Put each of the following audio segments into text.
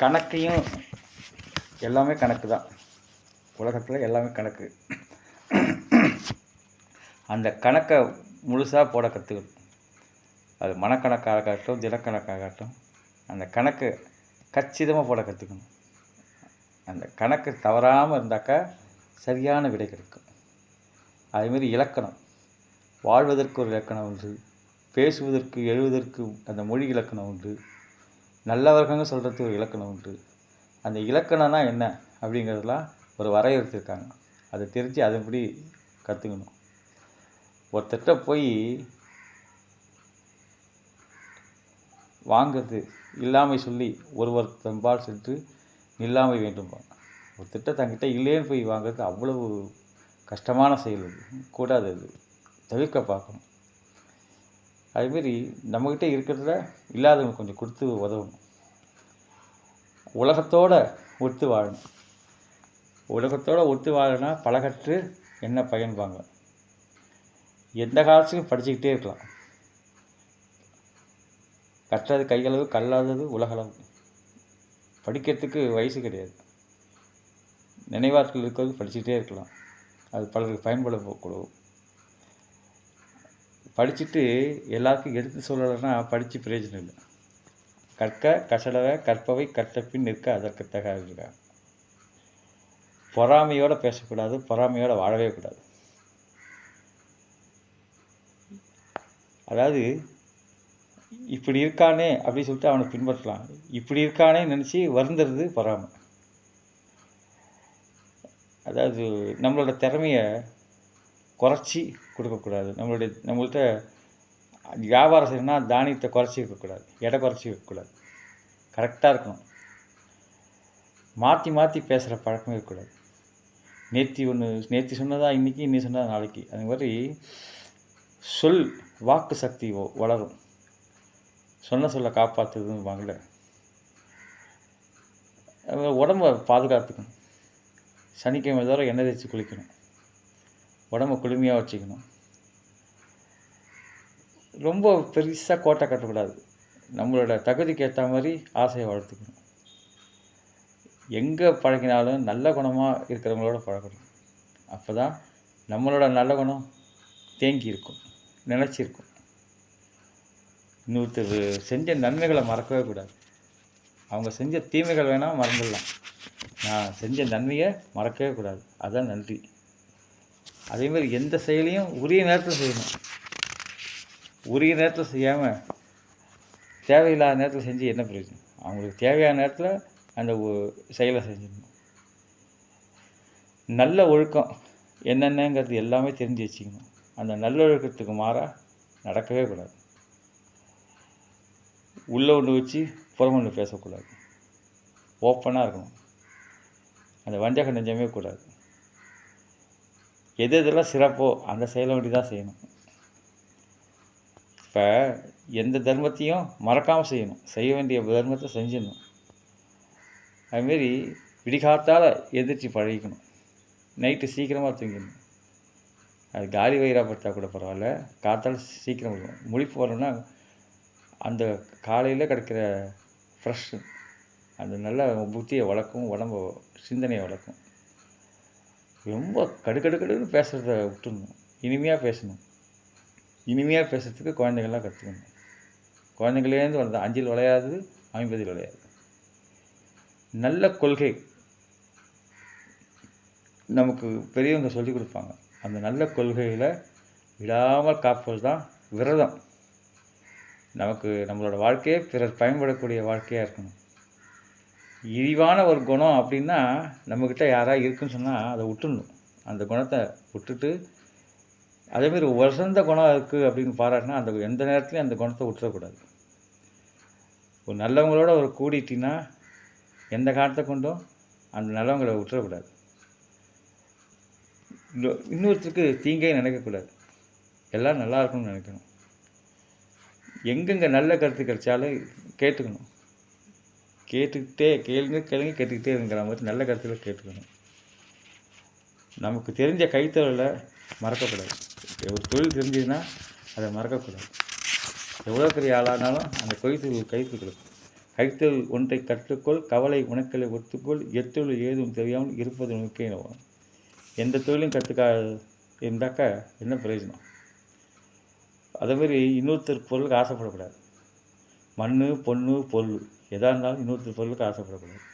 கணக்கையும் எல்லாமே கணக்கு தான். உலகத்தில் எல்லாமே கணக்கு. அந்த கணக்கை முழுசாக போட கற்றுக்கணும். அது மனக்கணக்காகட்டும் தினக்கணக்காகட்டும், அந்த கணக்கு கச்சிதமாக போட கற்றுக்கணும். அந்த கணக்கு தவறாமல் இருந்தாக்கா சரியான விடை கிடைக்கும். அதேமாரி இலக்கணம், வாழ்வதற்கு ஒரு இலக்கணம் உண்டு, பேசுவதற்கு எழுவதற்கு அந்த மொழி இலக்கணம் உண்டு, நல்லவர்கள்னு சொல்கிறதுக்கு ஒரு இலக்கணம் உண்டு. அந்த இலக்கணம்னா என்ன அப்படிங்கிறதுலாம் ஒரு வரையறுத்திருக்காங்க. அதை தெரிஞ்சு அதன்படி கற்றுக்கணும். ஒருத்தட்ட போய் வாங்கிறது இல்லாமை சொல்லி ஒருவர் தன்பால் சென்று நில்லாமை வேண்டும்பாங்க. ஒருத்தட்ட தங்கிட்ட இல்லைன்னு போய் வாங்கிறது அவ்வளவு கஷ்டமான செயல். அது கூடாது, அது தவிர்க்க பார்க்கணும். அதுமாரி நம்மக்கிட்ட இருக்கிறத இல்லாதவங்க கொஞ்சம் கொடுத்து உதவணும். உலகத்தோடு ஒத்து வாழணும். உலகத்தோடு ஒத்து வாழனா பலகற்று என்ன பயன்பாங்க. எந்த காலத்துலையும் படிச்சுக்கிட்டே இருக்கலாம். கற்றது கையளவு கல்லாதது உலகளவு. படிக்கிறதுக்கு வயசு கிடையாது. நினைவாற்றல் இருக்கிறது படிச்சுக்கிட்டே இருக்கலாம். அது பலருக்கு பயன்படக்கூடும். படிச்சுட்டு எல்லாருக்கும் எடுத்து சொல்லலைன்னா படித்து பிரயோஜனம் இல்லை. கற்க கசடர கற்பவை கற்றப்பின் நிற்க அதற்கு தகாது. பொறாமையோடு பேசக்கூடாது, பொறாமையோடு வாழவே கூடாது. அதாவது இப்படி இருக்கானே அப்படின்னு சொல்லிட்டு அவனை பின்பற்றலாம். இப்படி இருக்கானே நினச்சி வருந்துறது பொறாமை. அதாவது நம்மளோட திறமையை குறைச்சி கொடுக்கக்கூடாது. நம்மள்கிட்ட வியாபாரம் செய்யணும்னா தானியத்தை குறைச்சி இருக்கக்கூடாது, எடை குறைச்சி இருக்கக்கூடாது. கரெக்டாக இருக்கணும். மாற்றி மாற்றி பேசுகிற பழக்கமே இருக்கக்கூடாது. நேற்று சொன்னதா இன்றைக்கி, இன்னி சொன்னதா நாளைக்கு. அது மாதிரி சொல் வாக்கு சக்தி வளரும். சொல்ல காப்பாற்றுதுன்னு உடம்பை பாதுகாத்துக்கணும். சனிக்கிழமை தவிர எண்ணெய் தேய்ச்சி குளிக்கணும். உடம்பை குளுமையாக வச்சுக்கணும். ரொம்ப பெருசாக கோட்டை கட்டக்கூடாது. நம்மளோட தகுதிக்கு ஏற்ற மாதிரி ஆசையை வளர்த்துக்கணும். எங்கே பழகினாலும் நல்ல குணமாக இருக்கிறவங்களோட பழகணும். அப்போ தான் நம்மளோட நல்ல குணம் தேங்கி இருக்கும், நினச்சிருக்கும். இன்னொருத்தர் செஞ்ச நன்மைகளை மறக்கவே கூடாது. அவங்க செஞ்ச தீமைகள் வேணால் மறந்துடலாம். நான் செஞ்ச நன்மையை மறக்கவே கூடாது. அதுதான் நன்றி. அதேமாதிரி எந்த செயலையும் உரிய நேரத்தில் செய்யணும். உரிய நேரத்தில் செய்யாமல் தேவையில்லாத நேரத்தில் செஞ்சு என்ன பிரயோஜனம்? அவங்களுக்கு தேவையான நேரத்தில் அந்த செயலை செஞ்சிடணும். நல்ல ஒழுக்கம் என்னென்னங்கிறது எல்லாமே தெரிஞ்சு வச்சுக்கணும். அந்த நல்லொழுக்கத்துக்கு மாறாக நடக்கவே கூடாது. உள்ளே ஒன்று வச்சு புறம் ஒன்று பேசக்கூடாது. ஓப்பனாக இருக்கணும். அந்த வஞ்சக நெஞ்சமே கூடாது. எதெல்லாம் சிறப்போ அந்த செயலை வேண்டி தான் செய்யணும். இப்போ எந்த தர்மத்தையும் மறக்காமல் செய்யணும். செய்ய வேண்டிய தர்மத்தை செஞ்சிடணும். அதுமாரி விடிகாத்தால் எதிர்த்து பழகிக்கணும். நைட்டு சீக்கிரமாக தூங்கிடணும். அது காலி வயிறாக படுத்தா கூட பரவாயில்ல, காத்தால் சீக்கிரம் இருக்கும். முழிப்பு வரணும்னா அந்த காலையில் கிடைக்கிற ஃப்ரெஷ் அந்த நல்ல புத்தியை வளர்க்கும், உடம்பு சிந்தனையை வளர்க்கும். ரொம்ப கடுக்கடுன்னு பேசுகிறத விட்டுடணும். இனிமையாக பேசணும். இனிமையாக பேசுகிறதுக்கு குழந்தைகள்லாம் கற்றுக்கணும். குழந்தைங்களேருந்து வளர்ந்தா 5 விளையாது 50 விளையாது. நல்ல கொள்கை நமக்கு பெரியவங்க சொல்லிக் கொடுப்பாங்க. அந்த நல்ல கொள்கையில் விடாமல் காப்பது தான் விரதம். நம்மளோட வாழ்க்கையே பிறர் பயன்படக்கூடிய வாழ்க்கையாக இருக்கணும். இழிவான ஒரு குணம் அப்படின்னா நம்மக்கிட்ட யாராவது இருக்குன்னு சொன்னால் அதை விட்டுடணும். அந்த குணத்தை விட்டுட்டு அதேமாரி உசந்த குணம் இருக்குது அப்படின்னு பாராட்டினா அந்த எந்த நேரத்துலையும் அந்த குணத்தை விட்டுறக்கூடாது. ஒரு நல்லவங்களோட ஒரு கூடிட்டின்னா எந்த காலத்தை கொண்டும் அந்த நல்லவங்களை விட்டுறக்கூடாது. இன்னொருத்தருக்கு தீங்கே நினைக்கக்கூடாது. எல்லாம் நல்லா இருக்கணும்னு நினைக்கணும். எங்கெங்கே நல்ல கருத்து கிடைச்சாலும் கேட்டுக்கணும். கேளுங்க கேட்டுக்கிட்டே இருங்கிற மாதிரி நல்ல கருத்தில் கேட்டுக்கணும். நமக்கு தெரிஞ்ச கைத்தொழிலை மறக்கக்கூடாது. ஒரு தொழில் தெரிஞ்சதுன்னா அதை மறக்கக்கூடாது. எவ்வளோ பெரிய ஆளானாலும் அந்த கைத்தொழில் கைத்து கொடுக்கும். கைத்தொழில் ஒன்றை கற்றுக்கொள், கவலை உனக்களை ஒத்துக்கொள், எத்தொழில் ஏதும் தெரியாமல் இருப்பது உனக்கே. எந்த தொழிலும் கற்றுக்கா இருந்தாக்கா என்ன பிரயோஜனம்? அதேமாரி இன்னொருத்தர் பொருளுக்கு ஆசைப்படக்கூடாது. மண், பொண்ணு, பொருள் எதாக இருந்தாலும் இன்னொருத்தர் பொருளுக்கு ஆசைப்படக்கூடாது.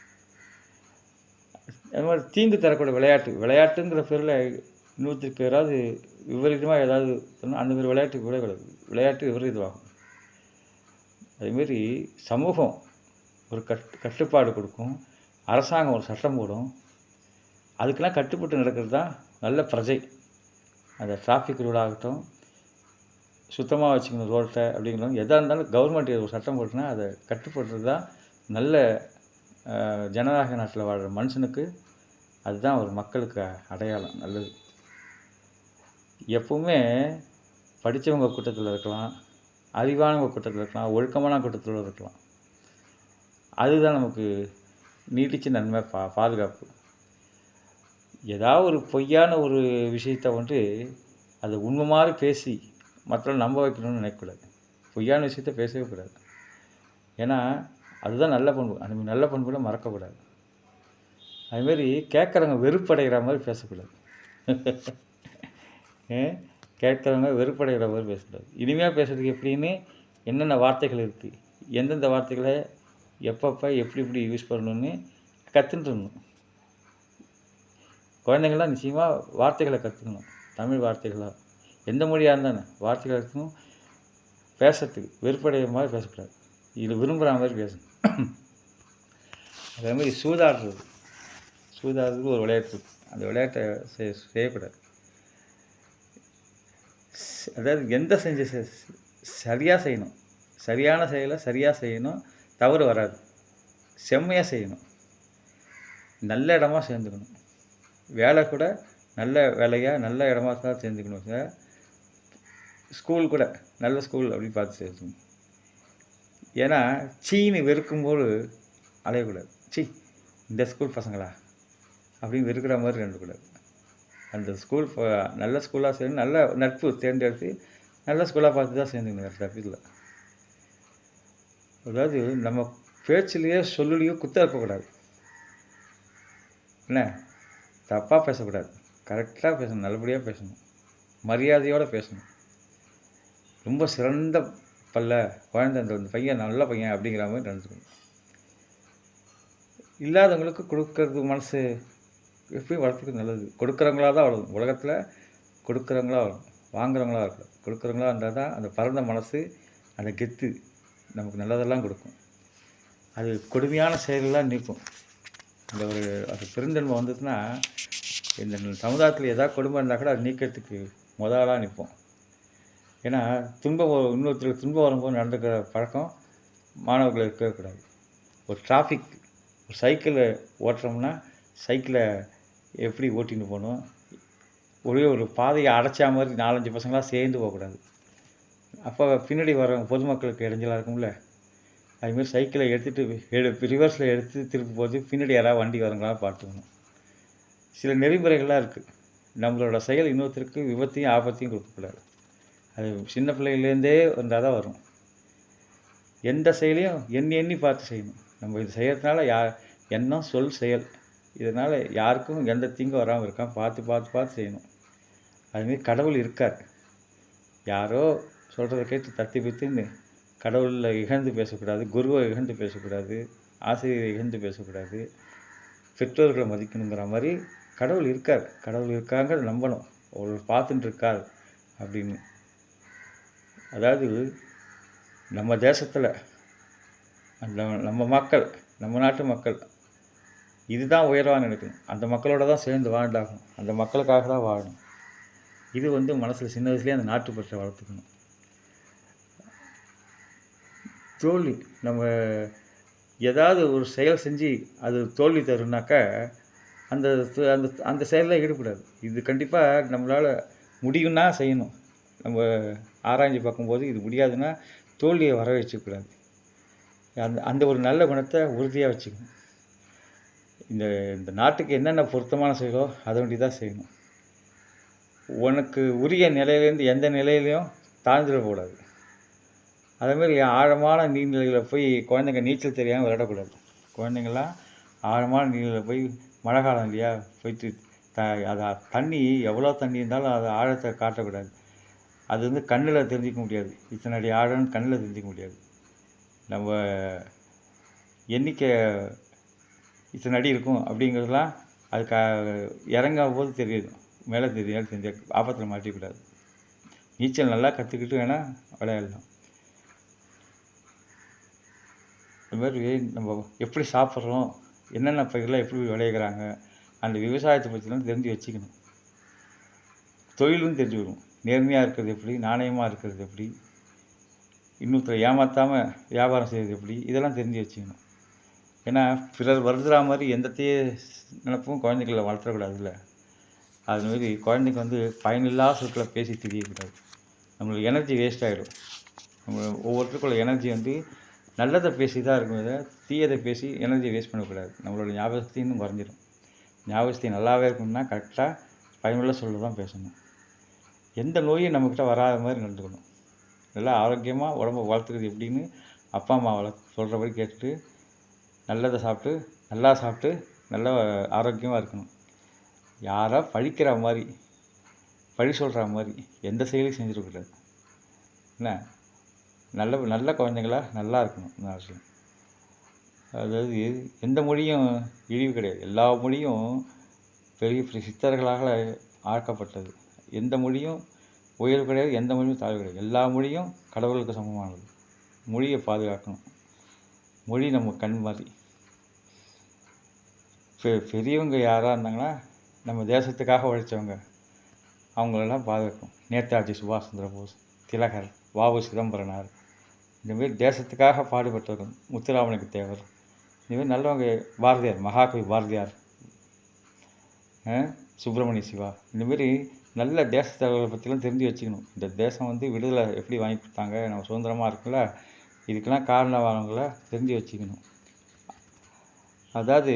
அது மாதிரி தீங்கு தரக்கூடிய விளையாட்டுங்கிற பேரில் இன்னொருத்தருக்கு யாராவது விபரீதமாக ஏதாவது சொன்னால் அந்த மாதிரி விளையாட்டுக்கு விடக்கூடாது. விளையாட்டு விபரீதமாகும். அதேமாரி சமூகம் ஒரு கட்டுப்பாடு கொடுக்கும், அரசாங்கம் ஒரு சட்டம் போடும். அதுக்கெல்லாம் கட்டுப்பட்டு நடக்கிறது தான் நல்ல பிரஜை. அந்த டிராஃபிக் ரூல் ஆகட்டும், சுத்தமாக வச்சுக்கணும் ரோட்டை அப்படிங்கிறவங்க எதாக இருந்தாலும் கவர்மெண்ட் ஒரு சட்டம் போட்டுன்னா அதை கட்டுப்படுறது தான் நல்ல ஜனநாயக நாட்டில் வாழ்கிற மனுஷனுக்கு அதுதான் ஒரு மக்களுக்கு அடையாளம் நல்லது. எப்பவுமே படித்தவங்க கூட்டத்தில் இருக்கலாம், அறிவானவங்க கூட்டத்தில் இருக்கலாம், ஒழுக்கமான கூட்டத்தில் இருக்கலாம். அதுதான் நமக்கு நீடித்த நன்மை, பாதுகாப்பு. ஏதாவது ஒரு பொய்யான ஒரு விஷயத்தை வந்து அதை உண்மை மாதிரி பேசி மற்றவர்கள் நம்ப வைக்கணும்னு நினைக்கக்கூடாது. பொய்யான விஷயத்த பேசவே கூடாது. ஏன்னா அதுதான் நல்ல பண்பு. அந்த நல்ல பண்புகளை மறக்கக்கூடாது. அதுமாரி கேட்குறவங்க வெறுப்படைகிற மாதிரி பேசக்கூடாது. கேட்குறவங்க வெறுப்படைகிற மாதிரி பேசக்கூடாது. இனிமையாக பேசுறதுக்கு எப்படின்னு என்னென்ன வார்த்தைகள் இருக்குது, எந்தெந்த வார்த்தைகளை எப்பப்போ எப்படி யூஸ் பண்ணணுன்னு கற்றுட்டுருணும். குழந்தைங்கள்லாம் நிச்சயமாக வார்த்தைகளை கற்றுக்கணும். தமிழ் வார்த்தைகளாக எந்த மொழியாக இருந்தானே வார்த்தைகளை கற்றுக்கணும். பேசுறதுக்கு வெறுப்படைகிற மாதிரி பேசக்கூடாது. இது விரும்புகிற மாதிரி பேசணும். அதேமாதிரி சூதாடுறதுக்கு ஒரு விளையாட்டு. அந்த விளையாட்டை செய்யக்கூடாது. அதாவது எந்த சரியாக செய்யணும். சரியான செயலை சரியாக செய்யணும். தவறு வராது. செம்மையாக செய்யணும். நல்ல இடமா சேர்ந்துக்கணும். வேலை கூட நல்ல வேலையாக நல்ல இடமா தான் சேர்ந்துக்கணும். ஸ்கூல் கூட நல்ல ஸ்கூல் அப்படின்னு பார்த்து சேர்த்துக்கணும். ஏன்னா சீனி வெறுக்கும்போது அலையக்கூடாது. இந்த ஸ்கூல் பசங்களா அப்படின்னு வெறுக்கிற மாதிரி கண்டுக்கூடாது. அந்த ஸ்கூல் நல்ல ஸ்கூலாக சேர்ந்து நல்ல நட்பு தேர்ந்தெடுத்து நல்ல ஸ்கூலாக பார்த்து தான் சேர்ந்துக்கணும். வேறு தப்பு இல்லை. அதாவது நம்ம பேச்சுலேயோ சொல்லுலையோ குத்த இருக்கக்கூடாது. என்ன தப்பாக பேசக்கூடாது. கரெக்டாக பேசணும். நல்லபடியாக பேசணும். மரியாதையோடு பேசணும். ரொம்ப சிறந்த குழந்தை இந்த பையன் நல்ல பையன் அப்படிங்கிற மாதிரி நினச்சிக்கணும். இல்லாதவங்களுக்கு கொடுக்கறது மனசு எப்பயும் வளர்த்துக்கிறது நல்லது. கொடுக்குறவங்களா தான் வளரும். உலகத்தில் கொடுக்குறவங்களா வரும், வாங்குறவங்களா இருக்கணும். கொடுக்குறவங்களா இருந்தால் தான் அந்த பரந்த மனசு, அந்த கெத்து நமக்கு நல்லதெல்லாம் கொடுக்கும். அது கொடுமையான செயலெல்லாம் நீக்கும். அந்த அது பெருந்தன்மை வந்ததுன்னா இந்த சமுதாயத்தில் ஏதாவது கொடுமை இருந்தால் கூட அது நீக்கிறதுக்கு முதலாக நிற்போம். ஏன்னா இன்னொருத்தருக்கு துன்பம் வரும்போது நடந்துக்கிற பழக்கம் மாணவர்கள் இருக்கக்கூடாது. ஒரு ஒரு சைக்கிளை ஓட்டுறோம்னா சைக்கிளை எப்படி ஓட்டின்னு போகணும், ஒரு பாதையை அடைச்சா மாதிரி 4-5 பசங்களாக சேர்ந்து போகக்கூடாது. அப்போ பின்னாடி வரவங்க பொதுமக்களுக்கு இடைஞ்சலாக இருக்கும்ல. அதுமாரி சைக்கிளை எடுத்துகிட்டு ரிவர்ஸில் எடுத்து திருப்பி போது பின்னாடி யாராவது வண்டி வரவங்களாம் பார்த்துக்கணும். சில நெறிமுறைகள்லாம் இருக்குது. நம்மளோட செயல் இன்னொருத்தருக்கு விபத்தையும் ஆபத்தையும் கொடுக்கக்கூடாது. அது சின்ன பிள்ளைகள்லேருந்தே வந்தால் தான் வரும். எந்த செயலையும் எண்ணி பார்த்து செய்யணும். நம்ம இது செய்கிறதுனால எண்ணம், சொல், செயல் இதனால் யாருக்கும் எந்த தீங்கும் வராமல் இருக்கான் பார்த்து செய்யணும். அதுமாரி கடவுள் இருக்கார். யாரோ சொல்கிறத கேட்டு தத்தி பித்துன்னு கடவுளில் இகழ்ந்து பேசக்கூடாது. குருவை இகழ்ந்து பேசக்கூடாது. ஆசிரியரை இகழ்ந்து பேசக்கூடாது. பெற்றோர்களை மதிக்கணுங்கிற மாதிரி கடவுள் இருக்காங்கிறத நம்பணும். அவர் பார்த்துட்டு இருக்கார் அப்படின்னு. அதாவது நம்ம தேசத்தில் நம்ம மக்கள், நம்ம நாட்டு மக்கள் இதுதான் உயர்வாக நினைக்கணும். அந்த மக்களோட தான் சேர்ந்து வாழ்ந்தாகணும். அந்த மக்களுக்காக தான் வாழணும். இது மனசில் சின்ன வயசுலேயே அந்த நாட்டுப்பற்றை வளர்த்துக்கணும். தோல்வி நம்ம ஏதாவது ஒரு செயல் செஞ்சு அது தோல்வி தருனாக்கா அந்த அந்த அந்த செயலில் ஈடுபடாது. இது கண்டிப்பாக நம்மளால் முடியும்னா செய்யணும். நம்ம ஆராய்ஞ்சு பார்க்கும்போது இது முடியாதுன்னா தோல்வியை வர வச்சுக்கூடாது. அந்த ஒரு நல்ல குணத்தை உறுதியாக வச்சுக்கணும். இந்த நாட்டுக்கு என்னென்ன பொருத்தமான செயலோ அதை வேண்டி தான் செய்யணும். உனக்கு உரிய நிலையிலேருந்து எந்த நிலையிலையும் தாழ்ந்துடக்கூடாது. அதேமாரி ஆழமான நீர்நிலைகளில் போய் குழந்தைங்க நீச்சல் தெரியாமல் விளையாடக்கூடாது. குழந்தைங்கள்லாம் ஆழமான நீர்நிலையில் போய் மழை காலம் இல்லையா, போயிட்டு அது தண்ணி எவ்வளோ தண்ணி இருந்தாலும் அது ஆழத்தை காட்டக்கூடாது. அது வந்து கண்ணில் தெரிஞ்சிக்க முடியாது. இத்தனை அடி ஆழம்னு கண்ணில் தெரிஞ்சிக்க முடியாது. நம்ம எண்ணிக்கை இத்தனை அடி இருக்கும் அப்படிங்கிறதுலாம் அது இறங்கும் போது தெரியுது. மேலே தெரியாது, தெரிஞ்ச ஆபத்தில் மாட்டிக்கூடாது. நீச்சல் நல்லா கற்றுக்கிட்டு வேணால் விளையாடலாம். இதுமாதிரி நம்ம எப்படி சாப்பிட்றோம், என்னென்ன பயிரெலாம் எப்படி விளைவிக்கிறாங்க, அந்த விவசாயத்தை பற்றிலாம் தெரிஞ்சு வச்சுக்கணும். தொழிலும் தெரிஞ்சுக்கணும். நேர்மையாக இருக்கிறது எப்படி, நாணயமாக இருக்கிறது எப்படி, இன்னொருத்தரை ஏமாற்றாமல் வியாபாரம் செய்கிறது எப்படி, இதெல்லாம் தெரிஞ்சு வச்சுக்கணும். ஏன்னா பிறர் வருதுற மாதிரி எந்த தீய நினப்பும் குழந்தைகளை வளர்த்துறக்கூடாதுல்ல. அதுமாரி குழந்தைக்கு வந்து பயனில்லாத சொற்களை பேசி தெரியக்கூடாது. நம்மளுக்கு எனர்ஜி வேஸ்ட் ஆகிடும். நம்ம ஒவ்வொருத்தருக்குள்ள எனர்ஜி வந்து நல்லதை பேசி தான் இருக்கும், தீயதை பேசி எனர்ஜி வேஸ்ட் பண்ணக்கூடாது. நம்மளோட ஞாபகத்தை இன்னும் குறைஞ்சிடும். ஞாபகத்தை நல்லாவே இருக்கணும்னா கரெக்டாக பயனுள்ள சொல்ல தான் பேசணும். எந்த நோயும் நம்மக்கிட்ட வராத மாதிரி நடந்துக்கணும். நல்லா ஆரோக்கியமாக உடம்பை வளர்த்துக்கிறது எப்படின்னு அப்பா அம்மா சொல்கிறபடி கேட்டுட்டு நல்லதை சாப்பிட்டு நல்லா ஆரோக்கியமாக இருக்கணும். யாரோ பழிக்கிற மாதிரி, பழி சொல்கிற மாதிரி எந்த செயலையும் செஞ்சிடக்கூடாது. என்ன, நல்ல குழந்தைங்களா நல்லா இருக்கணும். அவசியம். அதாவது எந்த மொழியும் இழிவு கிடையாது. எல்லா மொழியும் பெரிய பெரிய சித்தர்களால் ஆக்கப்பட்டது. எந்த மொழியும் உயர்வு கிடையாது, எந்த மொழியும் தாழ்வு கிடையாது. எல்லா மொழியும் கடவுளுக்கு சமமானது. மொழியை பாதுகாக்கணும். மொழி நம்ம கண் மாதிரி. பெரியவங்க யாராக இருந்தாங்கன்னா நம்ம தேசத்துக்காக உழைச்சவங்க, அவங்களெல்லாம் பாதுகாக்கணும். நேதாஜி சுபாஷ் சந்திர போஸ், திலகர், வ.உ. சிதம்பரனார், இந்தமாரி தேசத்துக்காக பாடுபட்டவர்கள், முத்துராமலிங்க தேவர், இந்தமாரி நல்லவங்க, பாரதியார், மகாகவி பாரதியார், சுப்பிரமணிய சிவா, இந்தமாரி நல்ல தேச தலைவர்களை பற்றிலாம் தெரிஞ்சு வச்சுக்கணும். இந்த தேசம் வந்து விடுதலை எப்படி வாங்கி கொடுத்தாங்க, நம்ம சுதந்திரமாக இருக்குல்ல, இதுக்கெல்லாம் காரணமானவங்களை தெரிஞ்சு வச்சுக்கணும். அதாவது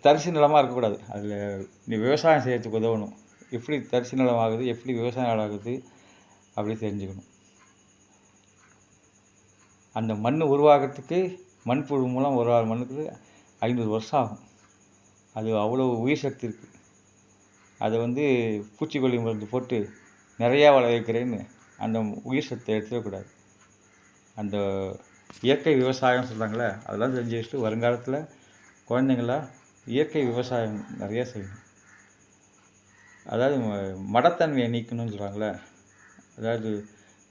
தரிசு நிலமாக இருக்கக்கூடாது. அதில் நீ விவசாயம் செய்யறதுக்கு உதவணும். எப்படி தரிசு நிலம் ஆகுது, எப்படி விவசாயம் ஆகுது அப்படி தெரிஞ்சுக்கணும். அந்த மண் உருவாகிறதுக்கு மண்புழு மூலம் உருவாகிற மண்ணுக்கு 500 வருஷம் ஆகும். அது அவ்வளோ உயிர் சக்தி இருக்குது. அதை வந்து பூச்சிக்கொல்லி மருந்து போட்டு நிறையா விளைவிக்கிறேன்னு அந்த உயிர் சக்தியை எடுத்துடக்கூடாது. அந்த இயற்கை விவசாயம் சொல்கிறாங்களே, அதெல்லாம் தெரிஞ்சு வச்சுட்டு வருங்காலத்தில் குழந்தைங்களாம் இயற்கை விவசாயம் நிறையா செய்யணும். அதாவது மடத்தன்மையை நீக்கணும்னு சொல்கிறாங்களே, அதாவது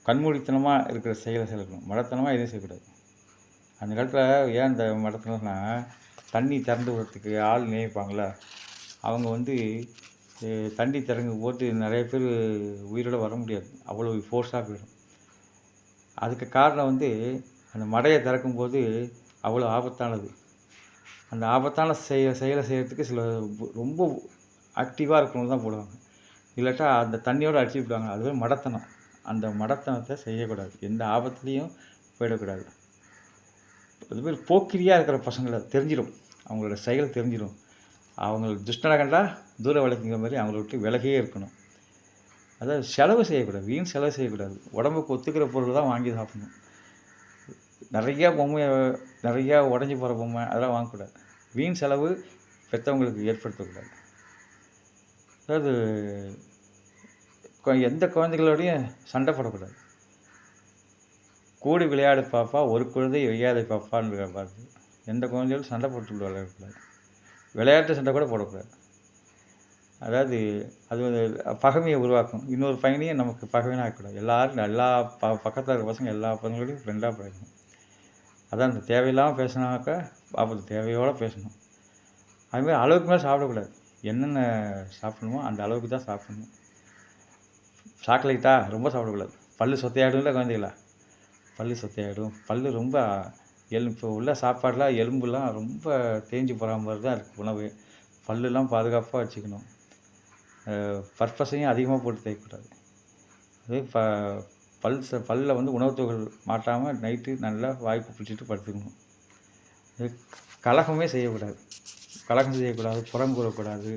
கண்மூடித்தனமாக இருக்கிற செயலை செய்யணும். மடத்தனமாக எதுவும் செய்யக்கூடாது. அந்த காலத்தில் ஏன் இந்த மடத்தனம்னா, தண்ணி திறந்து விடுறதுக்கு ஆள் நியமிப்பாங்களே, அவங்க வந்து தண்ணி திறந்து போட்டு நிறைய பேர் உயிரோடு வர முடியாது, அவ்வளோ ஃபோர்ஸாக போயிடும். அதுக்கு காரணம் வந்து அந்த மடையை திறக்கும்போது அவ்வளோ ஆபத்தானது. அந்த ஆபத்தான செயலை செய்கிறதுக்கு சில ரொம்ப ஆக்டிவாக இருக்கவங்க தான் போடுவாங்க. இல்லாட்டா அந்த தண்ணியோடு அடிச்சு விடுவாங்க. அதுவே மடத்தனம். அந்த மடத்தனத்தை செய்யக்கூடாது. எந்த ஆபத்துலேயும் போயிடக்கூடாது. அதுமாரி போக்கிரியாக இருக்கிற பசங்களை தெரிஞ்சிடும், அவங்களோட செயல் தெரிஞ்சிடும். அவங்களுக்கு துஷ்டனை கண்டா தூர விலக்குங்கிற மாதிரி அவங்கள விட்டு விலகியே இருக்கணும். அதாவது செலவு செய்யக்கூடாது, வீண் செலவு செய்யக்கூடாது. உடம்புக்கு ஒத்துக்கிற பொருள் தான் வாங்கி சாப்பிடணும். நிறையா உடஞ்சி போகிற பொம்மை அதெல்லாம் வாங்கக்கூடாது. வீண் செலவு பெற்றவங்களுக்கு ஏற்படுத்தக்கூடாது. அதாவது எந்த குழந்தைகளோடையும் சண்டை போடக்கூடாது. கூடி விளையாடு பாப்பா, ஒரு குழந்தை வையாதை பாப்பான்னு பார்த்து எந்த குழந்தைகளும் சண்டை போட்டு விளையாடக்கூடாது. விளையாட்டு சண்டை கூட போடக்கூடாது. அதாவது அது பகைமையை உருவாக்கும். இன்னொரு பையனையும் நமக்கு பகைவனாக இருக்கக்கூடாது. எல்லா பக்கத்தில் இருக்கிற பசங்க எல்லா பசங்களோடையும் ஃப்ரெண்டாக பழகணும். அதான் இந்த தேவையில்லாமல் பேசினாக்கா ஆபத்து. தேவையோடு பேசணும். அதுமாதிரி அளவுக்கு மேலே சாப்பிடக்கூடாது. என்னென்ன சாப்பிடணுமோ அந்த அளவுக்கு தான் சாப்பிடணும். சாக்லேட்டா ரொம்ப சாப்பிடக்கூடாது. பல் சொத்தையாயிடும்ல குழந்தைகளா, பல் சொத்தையாயிடும். பல் ரொம்ப இப்போ உள்ள சாப்பாடெலாம் எலும்புலாம் ரொம்ப தேஞ்சு போகிற மாதிரி தான் இருக்குது உணவு. பல்லுலாம் பாதுகாப்பாக வச்சுக்கணும். பற்பசையும் அதிகமாக போட்டு தேய்க்கக்கூடாது. அதே பல்லில் வந்து உணவுத்துகள் மாட்டாமல் நைட்டு நல்லா வாய்ப்பு பிடிச்சிட்டு படுத்துக்கணும். கலகமே செய்யக்கூடாது. கலகம் செய்யக்கூடாது, புறம் கூறக்கூடாது,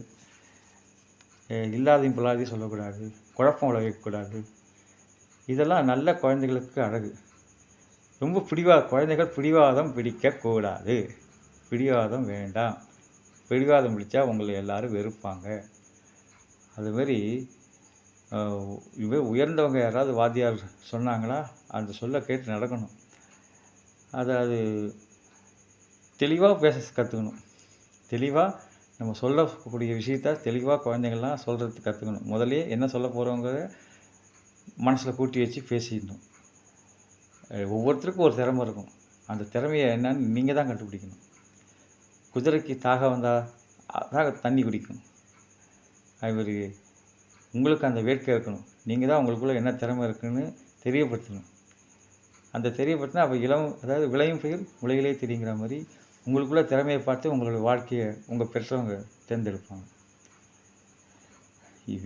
இல்லாதையும் பொல்லாதையும் சொல்லக்கூடாது, குழப்பம் விளைவிக்கக்கூடாது. இதெல்லாம் நல்ல குழந்தைகளுக்கு அழகு. ரொம்ப குழந்தைகள் பிடிவாதம் பிடிக்கக்கூடாது. பிடிவாதம் வேண்டாம். பிடிவாதம் பிடிச்சா உங்களை எல்லாரும் வெறுப்பாங்க. அதுமாரி இதுமாரி உயர்ந்தவங்க யாராவது வாத்தியார் சொன்னாங்களா, அந்த சொல்ல கேட்டு நடக்கணும். அது தெளிவாக பேச கற்றுக்கணும். தெளிவாக நம்ம சொல்லக்கூடிய விஷயத்த தெளிவாக குழந்தைங்கள்லாம் சொல்கிறதுக்கு கற்றுக்கணும். முதல்லயே என்ன சொல்ல போகிறோங்கிறத மனசில் கூட்டி வச்சு பேசிடணும். ஒவ்வொருத்தருக்கும் ஒரு திறமை இருக்கும். அந்த திறமையை என்னன்னு நீங்கள் தான் கண்டுபிடிக்கணும். குதிரைக்கு தாகம் வந்தால் தண்ணி குடிக்கும். அதுமாரி உங்களுக்கு அந்த வேட்கை இருக்கணும். நீங்கள் தான் உங்களுக்குள்ளே என்ன திறமை இருக்குதுன்னு தெரியப்படுத்தணும். அந்த தெரியப்படுத்தினா அப்போ அதாவது விளையும் பயிர் உலகிலே தெரியுங்கிற மாதிரி உங்களுக்குள்ள திறமையை பார்த்து உங்களுடைய வாழ்க்கையை உங்கள் பெற்றவங்க தேர்ந்தெடுப்பாங்க.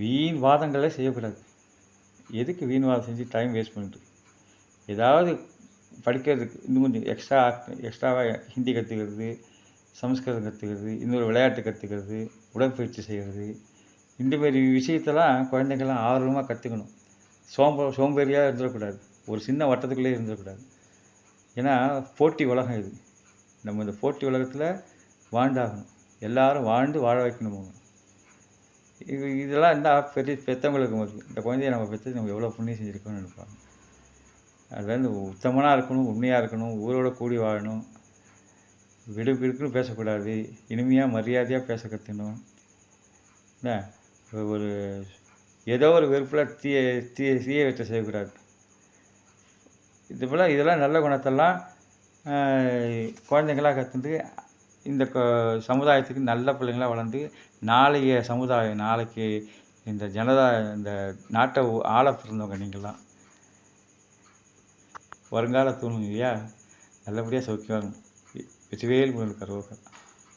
வீண் வாதங்களே செய்யக்கூடாது. எதுக்கு வீண் வாதம் செஞ்சு டைம் வேஸ்ட் பண்ணிட்டு ஏதாவது படிக்கிறதுக்கு இன்னும் கொஞ்சம் எக்ஸ்ட்ராவாக ஹிந்தி கற்றுக்கிறது, சமஸ்கிருதம் கற்றுக்கிறது, இன்னொரு விளையாட்டு கற்றுக்கிறது, உடற்பயிற்சி செய்கிறது, இந்தமாரி விஷயத்தெல்லாம் குழந்தைங்கள்லாம் ஆர்வமாக கற்றுக்கணும். சோம்பேறியாக இருந்துடக்கூடாது. ஒரு சின்ன வட்டத்துக்குள்ளே இருந்துடக்கூடாது. ஏன்னா போட்டி உலகம் இது. நம்ம இந்த போட்டி உலகத்தில் வாழ்ந்தாகணும். எல்லாரும் வாழ்ந்து வாழ வைக்கணும். இதெல்லாம் இருந்தால் பெற்றவங்களுக்கு இந்த குழந்தைய நம்ம பெற்று நம்ம எவ்வளோ புண்ணியம் செஞ்சுருக்கோம்னு நினைப்பாங்க. அது உத்தமனாக இருக்கணும், உண்மையாக இருக்கணும், ஊரோட கூடி வாழணும், விடுவிடுக்குன்னு பேசக்கூடாது, இனிமையாக மரியாதையாக பேச கற்றுக்கணும். என்ன ஒரு ஏதோ ஒரு வெறுப்பில் தீய வச்ச செய்யக்கூடாது. இதெல்லாம் நல்ல குணத்தெல்லாம் குழந்தைங்களாக கற்றுட்டு இந்த சமுதாயத்துக்கு நல்ல பிள்ளைங்களாக வளர்ந்து நாளைய சமுதாயம், நாளைக்கு இந்த நாட்டை ஆள பிறந்தவங்க நீங்கள்லாம். வருங்கால தூணும் இல்லையா? நல்லபடியாக சௌக்கியமாக இருக்கணும். வெற்றிவேல் முருகன் கரோகரா.